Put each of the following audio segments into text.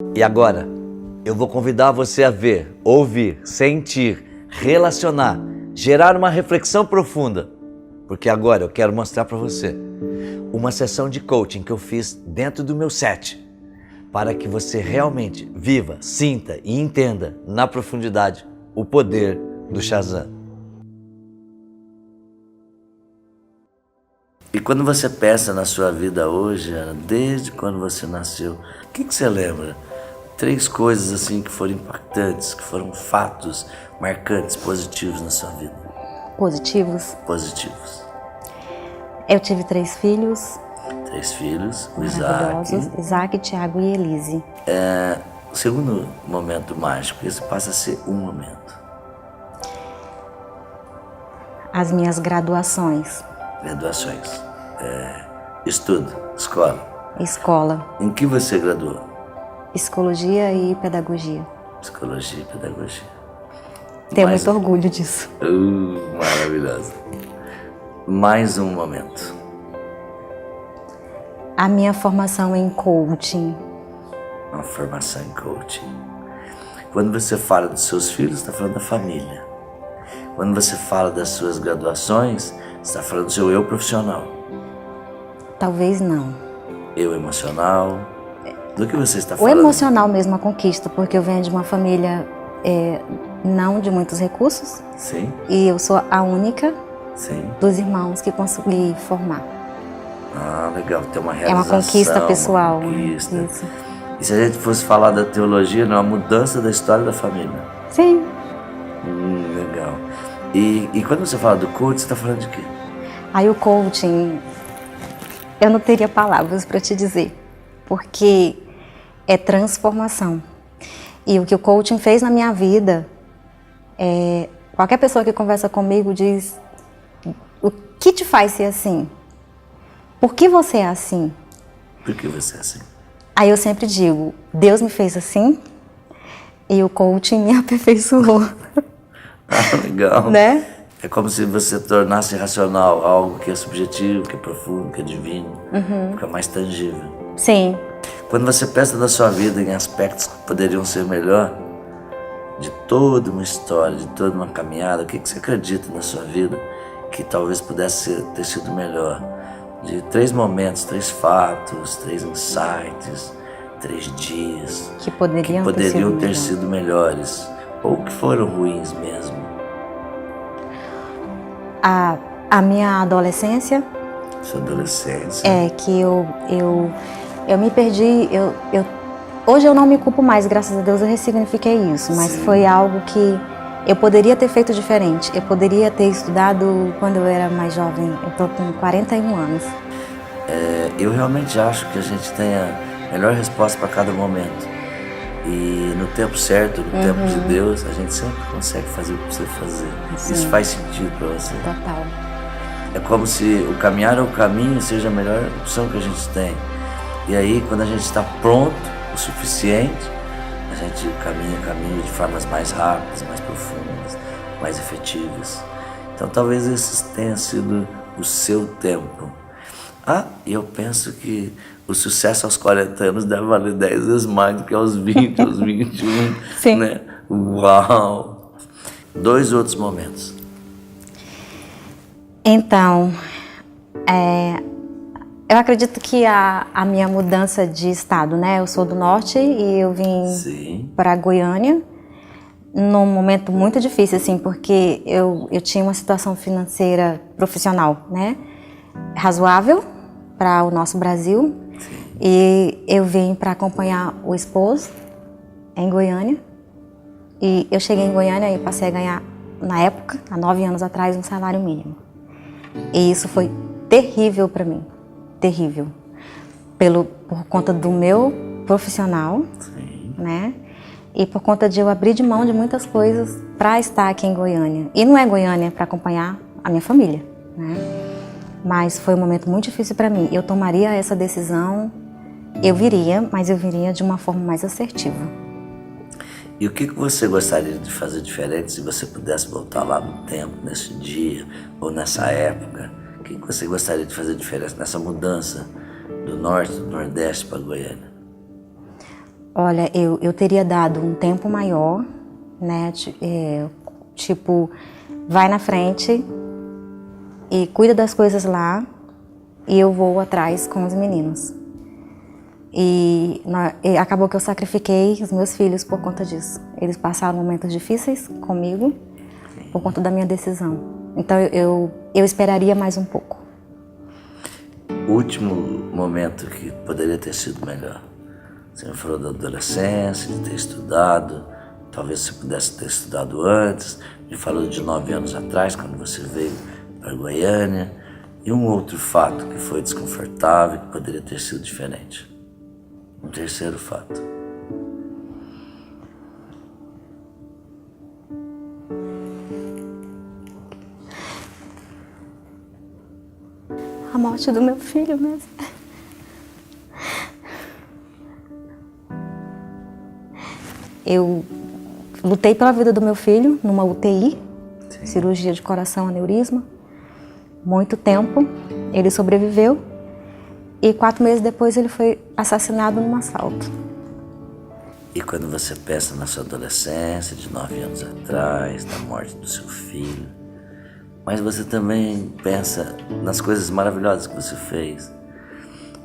E agora, eu vou convidar você a ver, ouvir, sentir, relacionar, gerar uma reflexão profunda. Porque agora eu quero mostrar para você uma sessão de coaching que eu fiz dentro do meu set, para que você realmente viva, sinta e entenda na profundidade o poder do Shazam. E quando você pensa na sua vida hoje, Ana, desde quando você nasceu, o que você lembra? 3 coisas assim que foram impactantes, que foram fatos marcantes, positivos na sua vida. Positivos? Positivos. Eu tive 3 filhos. 3 filhos, o Isaac, Tiago e Elise. O segundo momento mágico, esse passa a ser um momento. As minhas graduações. Graduações. Estudo, escola. Escola. Em que você graduou? Psicologia e pedagogia. Psicologia e pedagogia. Tenho muito orgulho disso. Maravilhoso. Mais um momento. A minha formação em coaching. Uma formação em coaching. Quando você fala dos seus filhos, está falando da família. Quando você fala das suas graduações, você está falando do seu eu profissional. Talvez não. Eu emocional. Do que você está falando? O emocional mesmo, a conquista, porque eu venho de uma família não de muitos recursos. Sim. E eu sou a única dos irmãos que consegui formar. Ah, legal, tem uma realização. É uma conquista pessoal. Uma conquista. Isso. E se a gente fosse falar da teologia, não é uma mudança da história da família? Sim. Legal. E quando você fala do coaching, você está falando de quê? Aí o coaching, eu não teria palavras para te dizer, porque é transformação. E o que o coaching fez na minha vida, qualquer pessoa que conversa comigo diz, o que te faz ser assim? Por que você é assim? Por que você é assim? Aí eu sempre digo, Deus me fez assim e o coaching me aperfeiçoou. Ah, legal. Né? É como se você tornasse racional algo que é subjetivo, que é profundo, que é divino, fica mais tangível. Sim. Quando você pensa na sua vida em aspectos que poderiam ser melhor, de toda uma história, de toda uma caminhada, o que você acredita na sua vida que talvez pudesse ter sido melhor? De 3 momentos, 3 fatos, 3 insights, 3 dias que poderiam ter sido melhores ou que foram ruins mesmo. A minha adolescência. Sua adolescência. É que eu me perdi. Hoje eu não me culpo mais, graças a Deus eu ressignifiquei isso, mas Sim. Foi algo que eu poderia ter feito diferente. Eu poderia ter estudado quando eu era mais jovem. Eu estou com 41 anos. Eu realmente acho que a gente tem a melhor resposta para cada momento. E no tempo certo, no tempo de Deus, a gente sempre consegue fazer o que precisa fazer. Sim. Isso faz sentido para você. Total. É como se o caminhar ao caminho seja a melhor opção que a gente tem. E aí, quando a gente está pronto o suficiente, a gente caminha de formas mais rápidas, mais profundas, mais efetivas. Então talvez esse tenha sido o seu tempo. E eu penso que o sucesso aos 40 anos deve valer 10 vezes mais do que aos 20, aos 21. Sim. Né? Uau! 2 outros momentos. Então, eu acredito que a minha mudança de estado, né? Eu sou do norte e eu vim para Goiânia num momento muito difícil, assim, porque eu tinha uma situação financeira profissional, né? Razoável para o nosso Brasil. Sim. E eu vim para acompanhar o esposo em Goiânia. E eu cheguei em Goiânia e passei a ganhar, na época, há 9 anos atrás, um salário mínimo. E isso foi terrível para mim, terrível. Por conta do meu profissional, né? E por conta de eu abrir de mão de muitas coisas para estar aqui em Goiânia. E não é Goiânia para acompanhar a minha família, né? Mas foi um momento muito difícil para mim. Eu tomaria essa decisão, mas eu viria de uma forma mais assertiva. E o que você gostaria de fazer diferente se você pudesse voltar lá no tempo, nesse dia ou nessa época? O que você gostaria de fazer diferente nessa mudança do norte, do nordeste para Goiânia? Olha, eu teria dado um tempo maior, né? Tipo, vai na frente e cuida das coisas lá e eu vou atrás com os meninos. E acabou que eu sacrifiquei os meus filhos por conta disso. Eles passaram momentos difíceis comigo por conta da minha decisão. Então eu esperaria mais um pouco. O último momento que poderia ter sido melhor. Você me falou da adolescência, de ter estudado. Talvez você pudesse ter estudado antes. Me falou de 9 anos atrás, quando você veio para Goiânia. E um outro fato que foi desconfortável, que poderia ter sido diferente. Um terceiro fato. A morte do meu filho mesmo. Eu lutei pela vida do meu filho numa UTI, sim, cirurgia de coração, aneurisma. Muito tempo, ele sobreviveu e 4 meses depois ele foi assassinado num assalto. E quando você pensa na sua adolescência, de 9 anos atrás, na morte do seu filho, mas você também pensa nas coisas maravilhosas que você fez.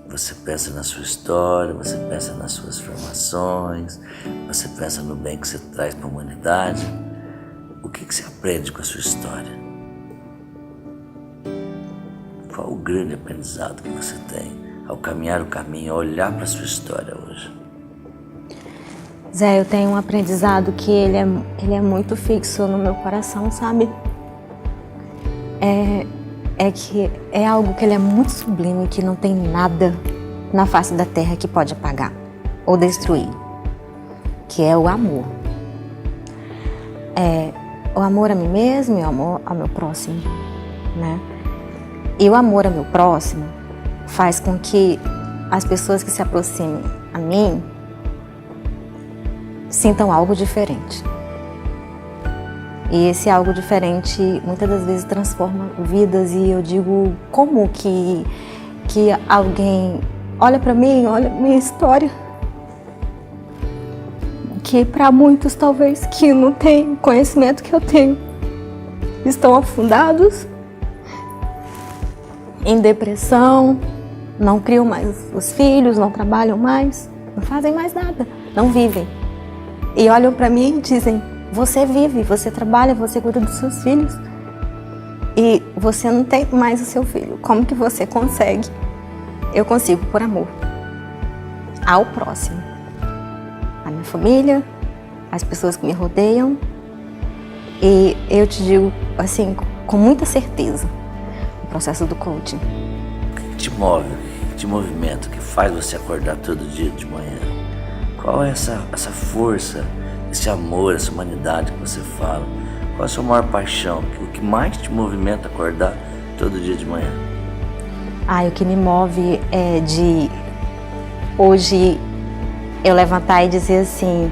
Você pensa na sua história, você pensa nas suas formações, você pensa no bem que você traz para a humanidade. O que você aprende com a sua história? Qual o grande aprendizado que você tem ao caminhar o caminho, ao olhar para a sua história hoje? Zé, eu tenho um aprendizado que ele é muito fixo no meu coração, sabe? É que é algo que ele é muito sublime, que não tem nada na face da terra que pode apagar ou destruir, que é o amor. O amor a mim mesmo e o amor ao meu próximo, né? E o amor ao meu próximo faz com que as pessoas que se aproximem a mim sintam algo diferente. E esse algo diferente muitas das vezes transforma vidas e eu digo, como que alguém olha para mim, olha minha história, que para muitos talvez que não têm conhecimento que eu tenho, estão afundados em depressão, não criam mais os filhos, não trabalham mais, não fazem mais nada, não vivem. E olham para mim e dizem, você vive, você trabalha, você cuida dos seus filhos e você não tem mais o seu filho. Como que você consegue? Eu consigo por amor ao próximo, à minha família, às pessoas que me rodeiam. E eu te digo assim, com muita certeza, o processo do coaching. O que te move, o que te movimenta, o que faz você acordar todo dia de manhã? Qual é essa força, esse amor, essa humanidade que você fala? Qual é a sua maior paixão? O que mais te movimenta acordar todo dia de manhã? O que me move é de hoje eu levantar e dizer assim,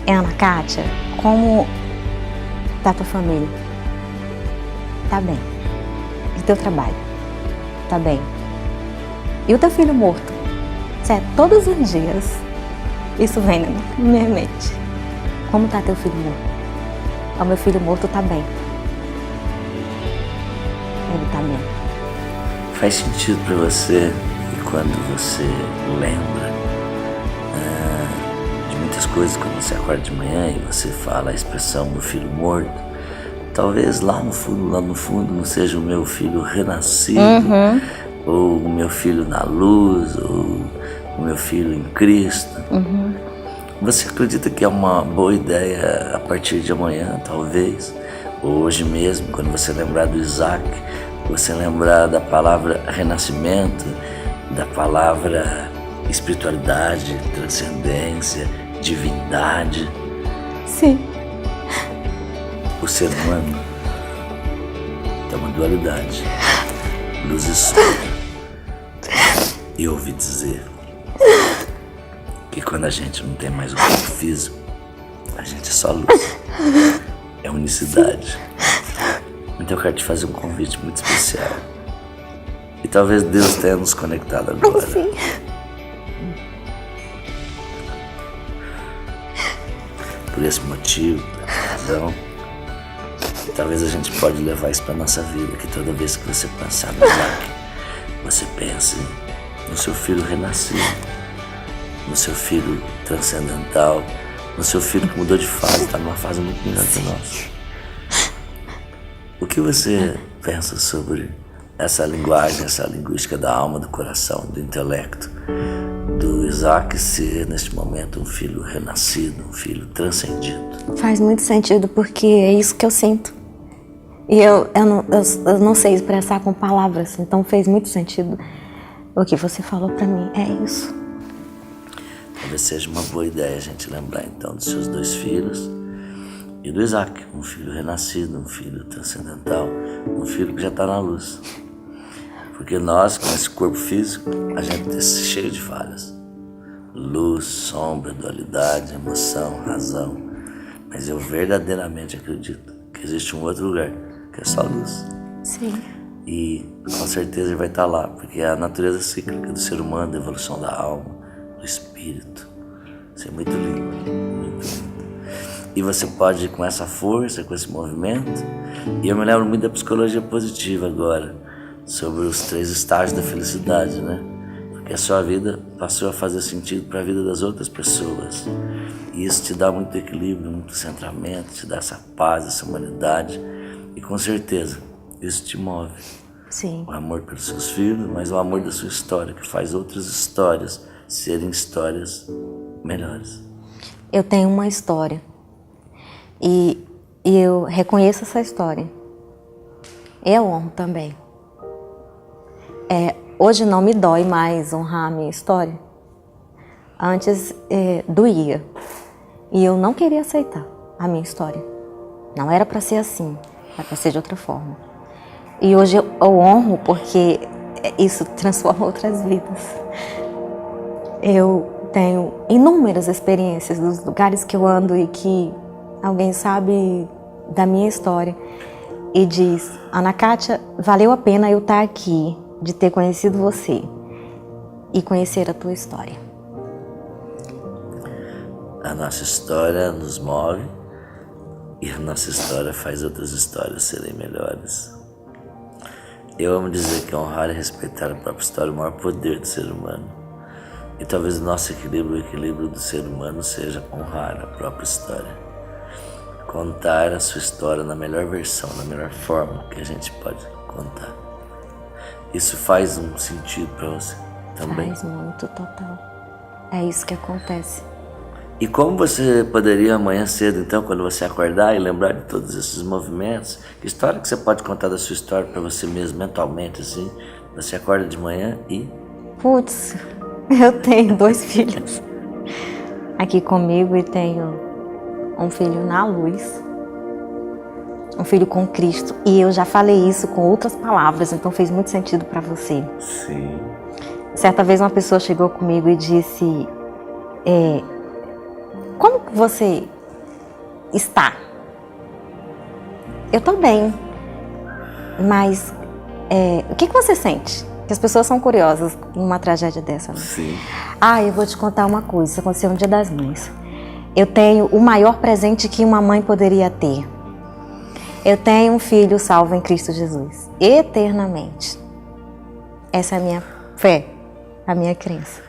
Ana Kátia, como tá tua família? Tá bem. E teu trabalho? Tá bem. E o teu filho morto? Certo? Todos os dias isso vem na minha mente. Como tá teu filho morto? O meu filho morto tá bem. Ele tá bem. Faz sentido para você que quando você lembra de muitas coisas, quando você acorda de manhã e você fala a expressão meu filho morto, talvez lá no fundo não seja o meu filho renascido, ou o meu filho na luz, ou o meu filho em Cristo. Você acredita que é uma boa ideia a partir de amanhã, talvez, ou hoje mesmo, quando você lembrar do Isaac, você lembrar da palavra renascimento, da palavra espiritualidade, transcendência, divindade? Sim. O ser humano tem uma dualidade, luz e sombra. E eu ouvi dizer que quando a gente não tem mais o corpo físico, a gente é só luz, é unicidade. Então eu quero te fazer um convite muito especial. E talvez Deus tenha nos conectado agora. Sim. por esse motivo, por essa razão. E talvez a gente pode levar isso para nossa vida, que toda vez que você pensar no Isaac, você pense no seu filho renascido, no seu filho transcendental, no seu filho que mudou de fase, está numa fase muito melhor que a nossa. O que você pensa sobre essa linguagem, essa linguística da alma, do coração, do intelecto, do Isaac ser, neste momento, um filho renascido, um filho transcendido? Faz muito sentido, porque é isso que eu sinto. E eu não sei expressar com palavras, então fez muito sentido o que você falou pra mim. É isso. Talvez seja uma boa ideia a gente lembrar, então, dos seus 2 filhos e do Isaac, um filho renascido, um filho transcendental, um filho que já está na luz. Porque nós, com esse corpo físico, a gente é cheio de falhas. Luz, sombra, dualidade, emoção, razão. Mas eu verdadeiramente acredito que existe um outro lugar, que é só luz. Sim. E com certeza ele vai estar lá, porque é a natureza cíclica do ser humano, da evolução da alma, do espírito. Isso é muito lindo, muito lindo. E você pode ir com essa força, com esse movimento. E eu me lembro muito da psicologia positiva agora, sobre os 3 estágios da felicidade, né? Porque a sua vida passou a fazer sentido para a vida das outras pessoas. E isso te dá muito equilíbrio, muito centramento, te dá essa paz, essa humanidade. E com certeza, isso te move. Sim. O amor pelos seus filhos, mas o amor da sua história, que faz outras histórias serem histórias melhores. Eu tenho uma história. E eu reconheço essa história. Eu honro também. Hoje não me dói mais honrar a minha história. Antes doía. E eu não queria aceitar a minha história. Não era para ser assim, era para ser de outra forma. E hoje eu honro porque isso transforma outras vidas. Eu tenho inúmeras experiências dos lugares que eu ando e que alguém sabe da minha história e diz: Ana Kátia, valeu a pena eu estar aqui, de ter conhecido você e conhecer a tua história. A nossa história nos move e a nossa história faz outras histórias serem melhores. Eu amo dizer que honrar e respeitar a própria história é o maior poder do ser humano. E talvez o nosso equilíbrio, o equilíbrio do ser humano seja honrar a própria história. Contar a sua história na melhor versão, na melhor forma que a gente pode contar. Isso faz um sentido para você também? Faz muito, total. É isso que acontece. E como você poderia amanhã cedo, então, quando você acordar e lembrar de todos esses movimentos, que história que você pode contar da sua história para você mesmo, mentalmente, assim? Você acorda de manhã e... Putz, eu tenho 2 filhos aqui comigo e tenho um filho na luz, um filho com Cristo. E eu já falei isso com outras palavras, então fez muito sentido para você. Sim. Certa vez uma pessoa chegou comigo e disse: como que você está? Eu estou bem, mas o que você sente? Que as pessoas são curiosas numa tragédia dessa, né? Sim. Eu vou te contar uma coisa, isso aconteceu no Dia das Mães. Eu tenho o maior presente que uma mãe poderia ter. Eu tenho um filho salvo em Cristo Jesus, eternamente. Essa é a minha fé, a minha crença.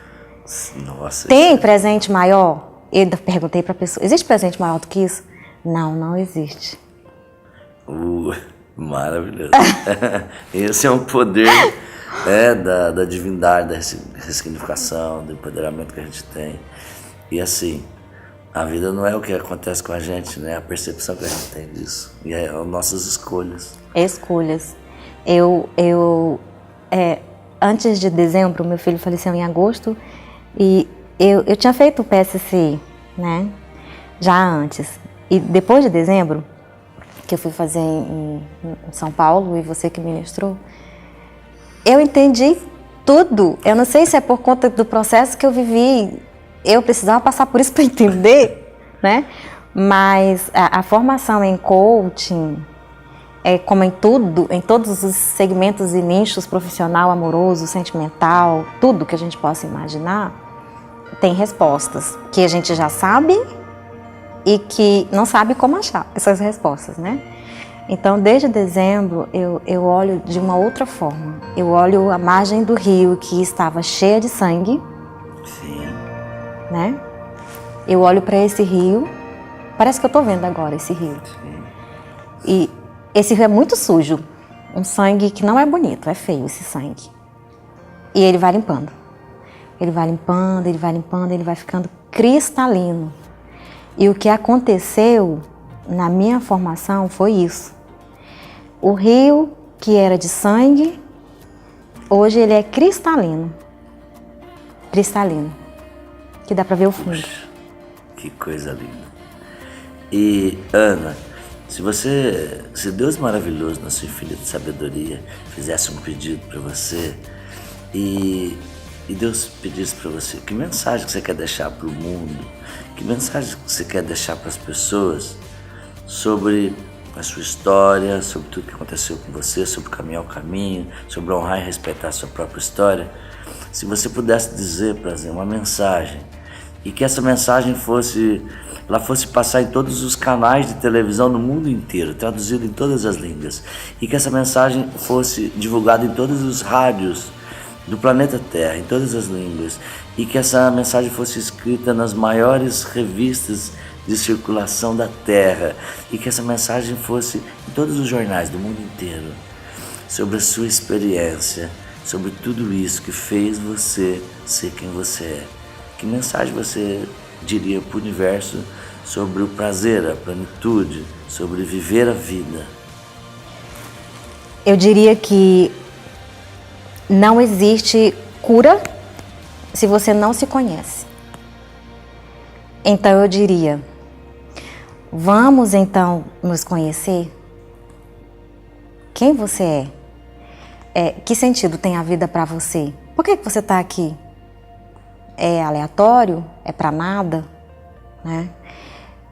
Nossa. Tem presente maior? Eu perguntei para a pessoa: existe presente maior do que isso? Não, não existe. Maravilhoso. Esse é um poder da divindade, da ressignificação, do empoderamento que a gente tem. E assim, a vida não é o que acontece com a gente, né? A percepção que a gente tem disso. E é as nossas escolhas. Escolhas. Antes de dezembro, meu filho faleceu em agosto e eu tinha feito o PSC, né? Já antes. E depois de dezembro, que eu fui fazer em São Paulo e você que ministrou, eu entendi tudo. Eu não sei se é por conta do processo que eu vivi. Eu precisava passar por isso para entender, né? Mas a formação em coaching, como em tudo, em todos os segmentos e nichos, profissional, amoroso, sentimental, tudo que a gente possa imaginar, tem respostas que a gente já sabe e que não sabe como achar essas respostas, né? Então, desde dezembro, eu olho de uma outra forma. Eu olho a margem do rio que estava cheia de sangue. Sim. Né? Eu olho para esse rio, parece que eu estou vendo agora esse rio. Sim. E esse rio é muito sujo, um sangue que não é bonito, é feio esse sangue. E ele vai limpando. Ele vai limpando, ele vai limpando, ele vai ficando cristalino. E o que aconteceu na minha formação foi isso. O rio, que era de sangue, hoje ele é cristalino. Cristalino. Que dá para ver o fundo. Puxa, que coisa linda. E, Ana, se Deus maravilhoso, nosso infinito de sabedoria, fizesse um pedido para você e Deus pedisse para você, que mensagem que você quer deixar para o mundo, que mensagem que você quer deixar para as pessoas sobre a sua história, sobre tudo que aconteceu com você, sobre caminhar o caminho, sobre honrar e respeitar a sua própria história, se você pudesse dizer para uma mensagem e que essa mensagem fosse passar em todos os canais de televisão no mundo inteiro, traduzida em todas as línguas, e que essa mensagem fosse divulgada em todos os rádios do planeta Terra, em todas as línguas, e que essa mensagem fosse escrita nas maiores revistas de circulação da Terra, e que essa mensagem fosse em todos os jornais do mundo inteiro, sobre a sua experiência, sobre tudo isso que fez você ser quem você é. Que mensagem você diria para o universo sobre o prazer, a plenitude, sobre viver a vida? Eu diria que não existe cura se você não se conhece. Então eu diria, vamos então nos conhecer? Quem você é? Que sentido tem a vida para você? Por que você está aqui? É aleatório? É para nada? Né?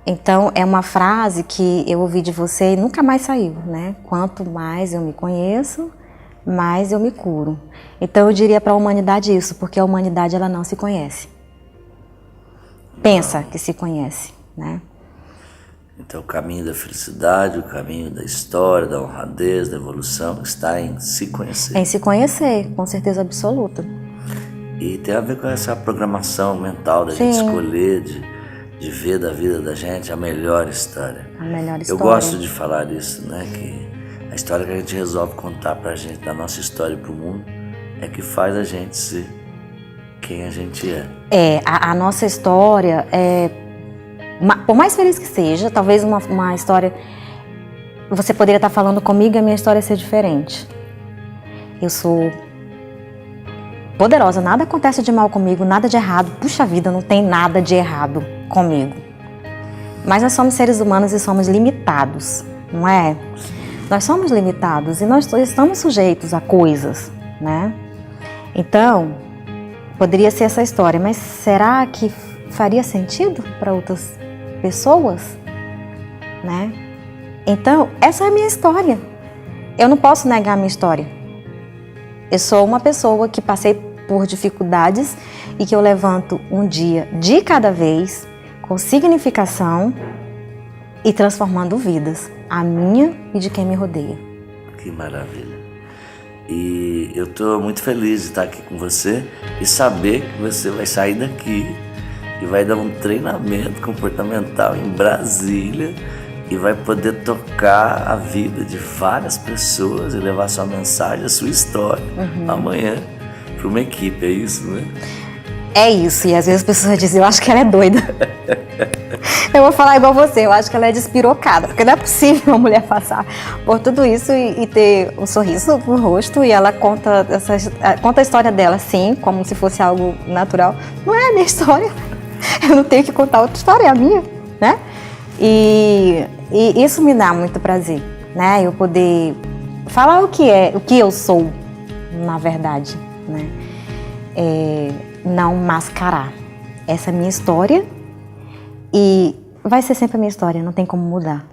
Então é uma frase que eu ouvi de você e nunca mais saiu, né? Quanto mais eu me conheço, mais eu me curo. Então eu diria para a humanidade isso, porque a humanidade ela não se conhece. Pensa que se conhece, né? Então o caminho da felicidade, o caminho da história, da honradez, da evolução está em se conhecer. Em se conhecer, com certeza absoluta. E tem a ver com essa programação mental da gente escolher, de ver da vida da gente a melhor história. A melhor história. Eu gosto de falar isso, né? Que a história que a gente resolve contar pra gente, da nossa história pro mundo, é que faz a gente ser quem a gente é. A nossa história, por mais feliz que seja, talvez uma história, você poderia estar falando comigo e a minha história ser diferente. Eu sou poderosa, nada acontece de mal comigo, nada de errado. Puxa vida, não tem nada de errado comigo. Mas nós somos seres humanos e somos limitados, não é? Nós somos limitados e nós estamos sujeitos a coisas, né? Então, poderia ser essa história, mas será que faria sentido para outras pessoas, né? Então, essa é a minha história. Eu não posso negar a minha história. Eu sou uma pessoa que passei por dificuldades e que eu levanto um dia de cada vez, com significação e transformando vidas, a minha e de quem me rodeia. Que maravilha. E eu estou muito feliz de estar aqui com você e saber que você vai sair daqui e vai dar um treinamento comportamental em Brasília e vai poder tocar a vida de várias pessoas e levar sua mensagem, a sua história amanhã para uma equipe, é isso, né? É isso, e às vezes as pessoas dizem, eu acho que ela é doida. Eu vou falar igual você, eu acho que ela é despirocada, porque não é possível uma mulher passar por tudo isso e ter um sorriso no rosto, e ela conta a história dela, sim, como se fosse algo natural. Não é a minha história, eu não tenho que contar outra história, é a minha, né? E isso me dá muito prazer, né? Eu poder falar o que eu sou, na verdade, né? Não mascarar. Essa é a minha história e vai ser sempre a minha história, não tem como mudar.